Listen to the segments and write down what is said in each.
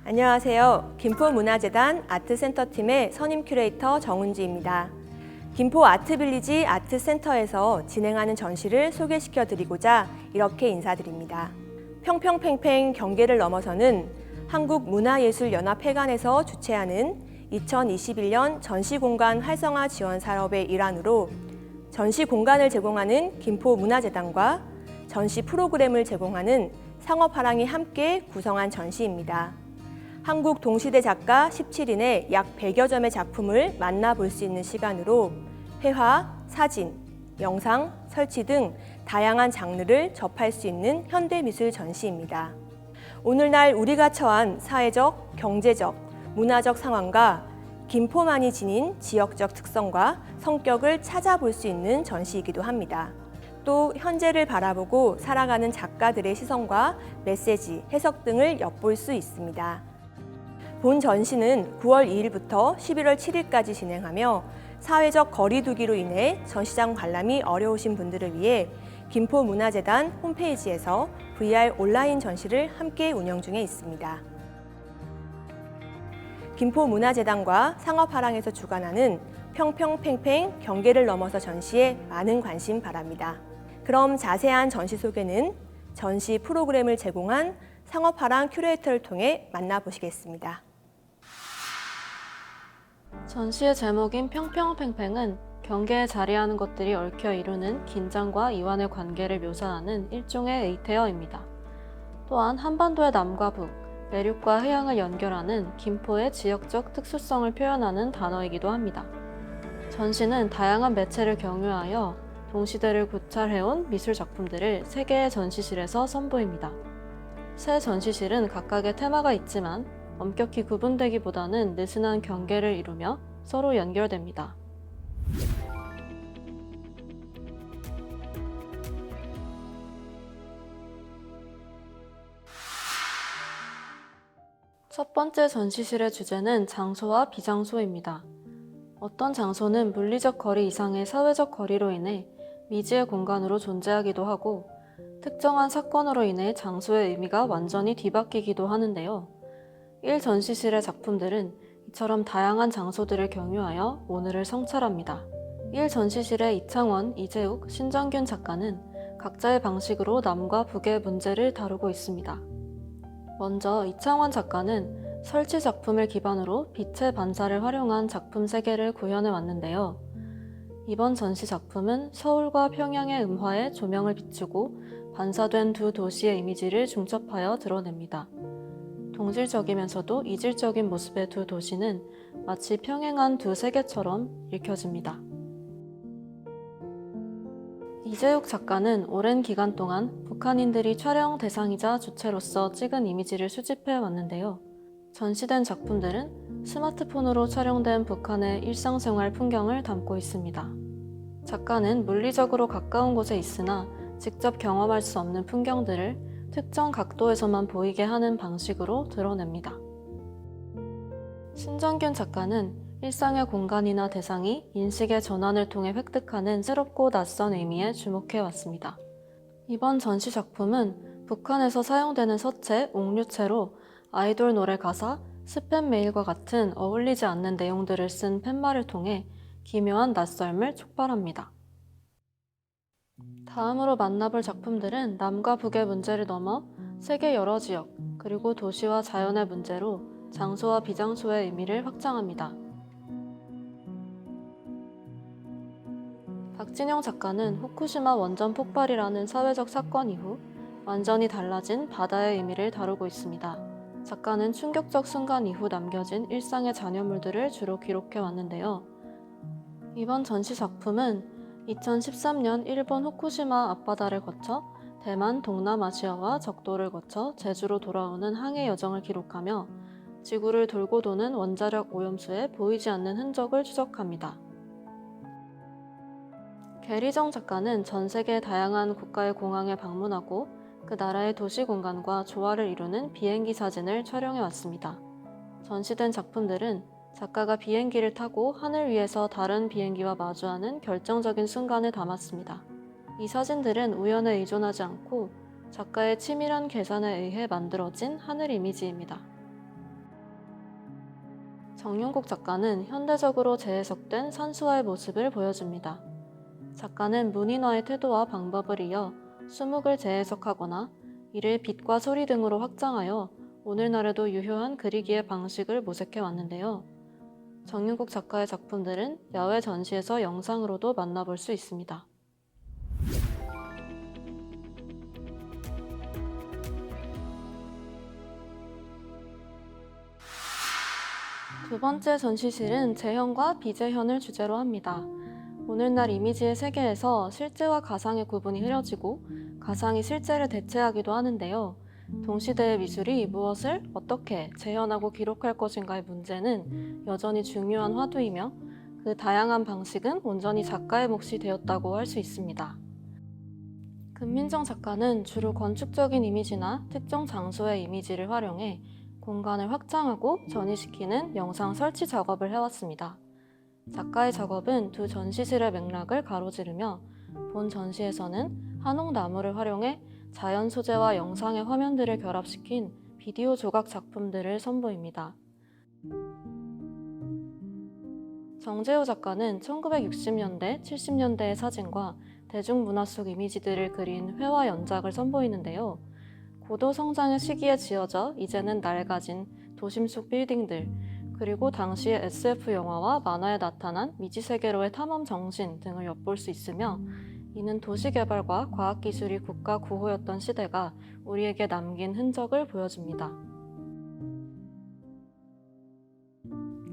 안녕하세요. 김포문화재단 아트센터팀의 선임 큐레이터 정은지입니다. 김포 아트빌리지 아트센터에서 진행하는 전시를 소개시켜드리고자 이렇게 인사드립니다. 평평팽팽 경계를 넘어서는 한국문화예술연합회관에서 주최하는 2021년 전시공간 활성화 지원 사업의 일환으로 전시 공간을 제공하는 김포문화재단과 전시 프로그램을 제공하는 상업화랑이 함께 구성한 전시입니다. 한국 동시대 작가 17인의 약 100여 점의 작품을 만나볼 수 있는 시간으로 회화, 사진, 영상, 설치 등 다양한 장르를 접할 수 있는 현대미술 전시입니다. 오늘날 우리가 처한 사회적, 경제적, 문화적 상황과 김포만이 지닌 지역적 특성과 성격을 찾아볼 수 있는 전시이기도 합니다. 또 현재를 바라보고 살아가는 작가들의 시선과 메시지, 해석 등을 엿볼 수 있습니다. 본 전시는 9월 2일부터 11월 7일까지 진행하며 사회적 거리 두기로 인해 전시장 관람이 어려우신 분들을 위해 김포문화재단 홈페이지에서 VR 온라인 전시를 함께 운영 중에 있습니다. 김포문화재단과 상업화랑에서 주관하는 평평팽팽 경계를 넘어서 전시에 많은 관심 바랍니다. 그럼 자세한 전시 소개는 전시 프로그램을 제공한 상업화랑 큐레이터를 통해 만나보시겠습니다. 전시의 제목인 평평팽팽은 경계에 자리하는 것들이 얽혀 이루는 긴장과 이완의 관계를 묘사하는 일종의 에이테어입니다. 또한 한반도의 남과 북, 내륙과 해양을 연결하는 김포의 지역적 특수성을 표현하는 단어이기도 합니다. 전시는 다양한 매체를 경유하여 동시대를 고찰해온 미술 작품들을 3개의 전시실에서 선보입니다. 세 전시실은 각각의 테마가 있지만 엄격히 구분되기보다는 느슨한 경계를 이루며 서로 연결됩니다. 첫 번째 전시실의 주제는 장소와 비장소입니다. 어떤 장소는 물리적 거리 이상의 사회적 거리로 인해 미지의 공간으로 존재하기도 하고 특정한 사건으로 인해 장소의 의미가 완전히 뒤바뀌기도 하는데요. 1전시실의 작품들은 이처럼 다양한 장소들을 경유하여 오늘을 성찰합니다. 1전시실의 이창원, 이재욱, 신정균 작가는 각자의 방식으로 남과 북의 문제를 다루고 있습니다. 먼저 이창원 작가는 설치 작품을 기반으로 빛의 반사를 활용한 작품 3개를 구현해 왔는데요. 이번 전시 작품은 서울과 평양의 음화에 조명을 비추고 반사된 두 도시의 이미지를 중첩하여 드러냅니다. 동질적이면서도 이질적인 모습의 두 도시는 마치 평행한 두 세계처럼 읽혀집니다. 이재욱 작가는 오랜 기간 동안 북한인들이 촬영 대상이자 주체로서 찍은 이미지를 수집해 왔는데요. 전시된 작품들은 스마트폰으로 촬영된 북한의 일상생활 풍경을 담고 있습니다. 작가는 물리적으로 가까운 곳에 있으나 직접 경험할 수 없는 풍경들을 특정 각도에서만 보이게 하는 방식으로 드러냅니다. 신정균 작가는 일상의 공간이나 대상이 인식의 전환을 통해 획득하는 새롭고 낯선 의미에 주목해 왔습니다. 이번 전시 작품은 북한에서 사용되는 서체, 옥류체로 아이돌 노래 가사, 스팸 메일과 같은 어울리지 않는 내용들을 쓴 팻말을 통해 기묘한 낯설음을 촉발합니다. 다음으로 만나볼 작품들은 남과 북의 문제를 넘어 세계 여러 지역, 그리고 도시와 자연의 문제로 장소와 비장소의 의미를 확장합니다. 박진영 작가는 후쿠시마 원전 폭발이라는 사회적 사건 이후 완전히 달라진 바다의 의미를 다루고 있습니다. 작가는 충격적 순간 이후 남겨진 일상의 잔여물들을 주로 기록해 왔는데요. 이번 전시 작품은 2013년 일본 후쿠시마 앞바다를 거쳐 대만, 동남아시아와 적도를 거쳐 제주로 돌아오는 항해 여정을 기록하며 지구를 돌고 도는 원자력 오염수에 보이지 않는 흔적을 추적합니다. 게리정 작가는 전 세계 다양한 국가의 공항에 방문하고 그 나라의 도시 공간과 조화를 이루는 비행기 사진을 촬영해 왔습니다. 전시된 작품들은 작가가 비행기를 타고 하늘 위에서 다른 비행기와 마주하는 결정적인 순간을 담았습니다. 이 사진들은 우연에 의존하지 않고 작가의 치밀한 계산에 의해 만들어진 하늘 이미지입니다. 정윤국 작가는 현대적으로 재해석된 산수화의 모습을 보여줍니다. 작가는 문인화의 태도와 방법을 이어 수묵을 재해석하거나 이를 빛과 소리 등으로 확장하여 오늘날에도 유효한 그리기의 방식을 모색해 왔는데요. 정윤국 작가의 작품들은 야외 전시에서 영상으로도 만나볼 수 있습니다. 두 번째 전시실은 재현과 비재현을 주제로 합니다. 오늘날 이미지의 세계에서 실제와 가상의 구분이 흐려지고 가상이 실제를 대체하기도 하는데요. 동시대의 미술이 무엇을 어떻게 재현하고 기록할 것인가의 문제는 여전히 중요한 화두이며 그 다양한 방식은 온전히 작가의 몫이 되었다고 할 수 있습니다. 금민정 작가는 주로 건축적인 이미지나 특정 장소의 이미지를 활용해 공간을 확장하고 전이시키는 영상 설치 작업을 해왔습니다. 작가의 작업은 두 전시실의 맥락을 가로지르며 본 전시에서는 한옥나무를 활용해 자연 소재와 영상의 화면들을 결합시킨 비디오 조각 작품들을 선보입니다. 정재호 작가는 1960년대, 70년대의 사진과 대중문화 속 이미지들을 그린 회화 연작을 선보이는데요. 고도 성장의 시기에 지어져 이제는 낡아진 도심 속 빌딩들, 그리고 당시의 SF 영화와 만화에 나타난 미지세계로의 탐험 정신 등을 엿볼 수 있으며 이는 도시개발과 과학기술이 국가 구호였던 시대가 우리에게 남긴 흔적을 보여줍니다.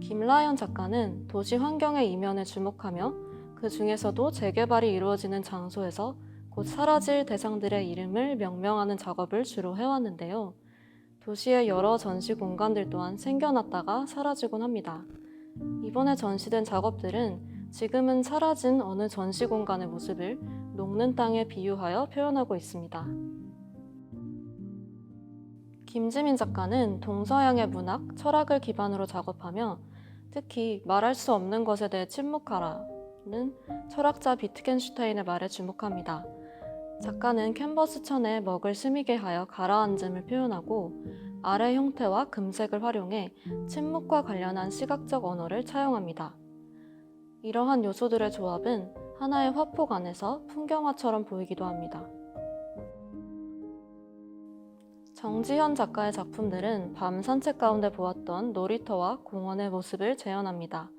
김라연 작가는 도시 환경의 이면에 주목하며 그 중에서도 재개발이 이루어지는 장소에서 곧 사라질 대상들의 이름을 명명하는 작업을 주로 해왔는데요. 도시의 여러 전시 공간들 또한 생겨났다가 사라지곤 합니다. 이번에 전시된 작업들은 지금은 사라진 어느 전시 공간의 모습을 녹는 땅에 비유하여 표현하고 있습니다. 김지민 작가는 동서양의 문학, 철학을 기반으로 작업하며 특히 말할 수 없는 것에 대해 침묵하라는 철학자 비트겐슈타인의 말에 주목합니다. 작가는 캔버스 천에 먹을 스미게 하여 가라앉음을 표현하고 알의 형태와 금색을 활용해 침묵과 관련한 시각적 언어를 차용합니다. 이러한 요소들의 조합은 하나의 화폭 안에서 풍경화처럼 보이기도 합니다. 정지현 작가의 작품들은 밤 산책 가운데 보았던 놀이터와 공원의 모습을 재현합니다.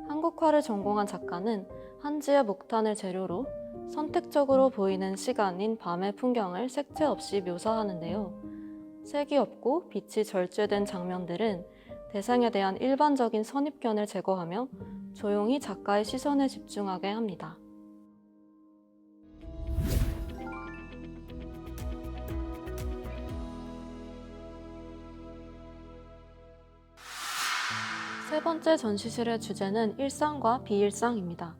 한국화를 전공한 작가는 한지의 목탄을 재료로 선택적으로 보이는 시간인 밤의 풍경을 색채 없이 묘사하는데요. 색이 없고 빛이 절제된 장면들은 대상에 대한 일반적인 선입견을 제거하며 조용히 작가의 시선에 집중하게 합니다. 세 번째 전시실의 주제는 일상과 비일상입니다.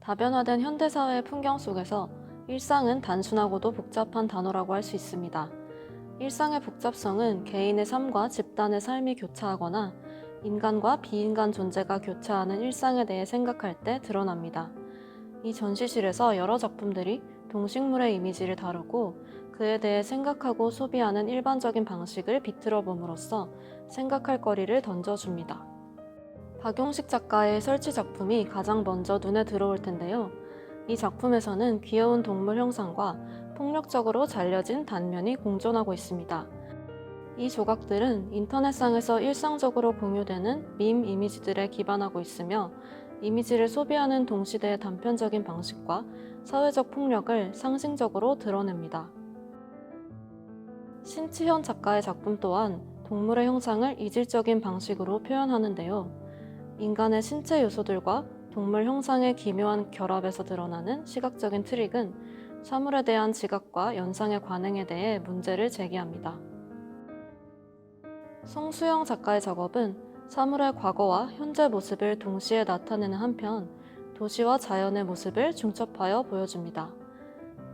다변화된 현대사회의 풍경 속에서 일상은 단순하고도 복잡한 단어라고 할 수 있습니다. 일상의 복잡성은 개인의 삶과 집단의 삶이 교차하거나 인간과 비인간 존재가 교차하는 일상에 대해 생각할 때 드러납니다. 이 전시실에서 여러 작품들이 동식물의 이미지를 다루고 그에 대해 생각하고 소비하는 일반적인 방식을 비틀어 봄으로써 생각할 거리를 던져줍니다. 박용식 작가의 설치 작품이 가장 먼저 눈에 들어올 텐데요. 이 작품에서는 귀여운 동물 형상과 폭력적으로 잘려진 단면이 공존하고 있습니다. 이 조각들은 인터넷상에서 일상적으로 공유되는 밈 이미지들에 기반하고 있으며 이미지를 소비하는 동시대의 단편적인 방식과 사회적 폭력을 상징적으로 드러냅니다. 신치현 작가의 작품 또한 동물의 형상을 이질적인 방식으로 표현하는데요. 인간의 신체 요소들과 동물 형상의 기묘한 결합에서 드러나는 시각적인 트릭은 사물에 대한 지각과 연상의 관행에 대해 문제를 제기합니다. 송수영 작가의 작업은 사물의 과거와 현재 모습을 동시에 나타내는 한편 도시와 자연의 모습을 중첩하여 보여줍니다.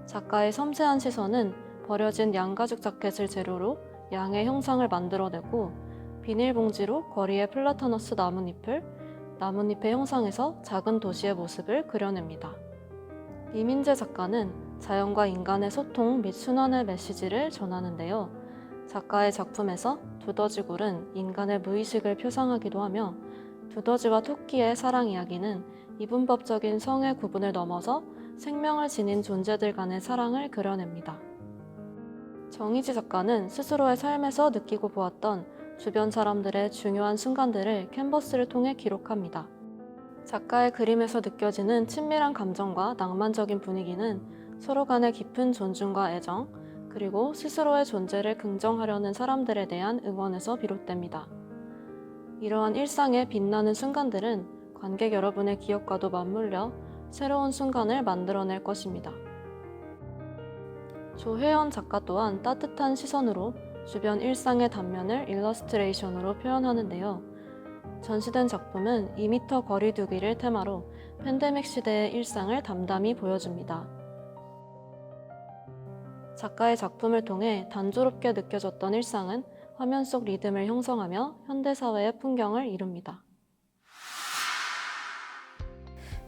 작가의 섬세한 시선은 버려진 양가죽 자켓을 재료로 양의 형상을 만들어내고 비닐봉지로 거리의 플라타너스 나뭇잎의 형상에서 작은 도시의 모습을 그려냅니다. 이민재 작가는 자연과 인간의 소통 및 순환의 메시지를 전하는데요. 작가의 작품에서 두더지굴은 인간의 무의식을 표상하기도 하며 두더지와 토끼의 사랑 이야기는 이분법적인 성의 구분을 넘어서 생명을 지닌 존재들 간의 사랑을 그려냅니다. 정희지 작가는 스스로의 삶에서 느끼고 보았던 주변 사람들의 중요한 순간들을 캔버스를 통해 기록합니다. 작가의 그림에서 느껴지는 친밀한 감정과 낭만적인 분위기는 서로 간의 깊은 존중과 애정, 그리고 스스로의 존재를 긍정하려는 사람들에 대한 응원에서 비롯됩니다. 이러한 일상의 빛나는 순간들은 관객 여러분의 기억과도 맞물려 새로운 순간을 만들어낼 것입니다. 조혜연 작가 또한 따뜻한 시선으로 주변 일상의 단면을 일러스트레이션으로 표현하는데요. 전시된 작품은 2m 거리 두기를 테마로 팬데믹 시대의 일상을 담담히 보여줍니다. 작가의 작품을 통해 단조롭게 느껴졌던 일상은 화면 속 리듬을 형성하며 현대사회의 풍경을 이룹니다.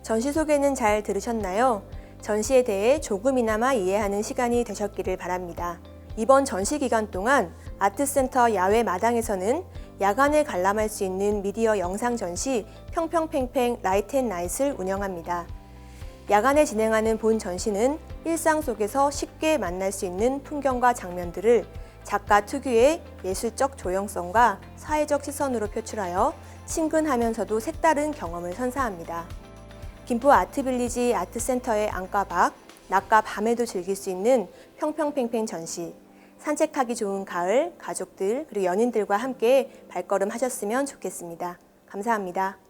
전시 소개는 잘 들으셨나요? 전시에 대해 조금이나마 이해하는 시간이 되셨기를 바랍니다. 이번 전시 기간 동안 아트센터 야외 마당에서는 야간을 관람할 수 있는 미디어 영상 전시 평평팽팽 라이트 앤 나잇을 운영합니다. 야간에 진행하는 본 전시는 일상 속에서 쉽게 만날 수 있는 풍경과 장면들을 작가 특유의 예술적 조형성과 사회적 시선으로 표출하여 친근하면서도 색다른 경험을 선사합니다. 김포 아트빌리지 아트센터의 안과 밖, 낮과 밤에도 즐길 수 있는 평평팽팽 전시, 산책하기 좋은 가을, 가족들 그리고 연인들과 함께 발걸음 하셨으면 좋겠습니다. 감사합니다.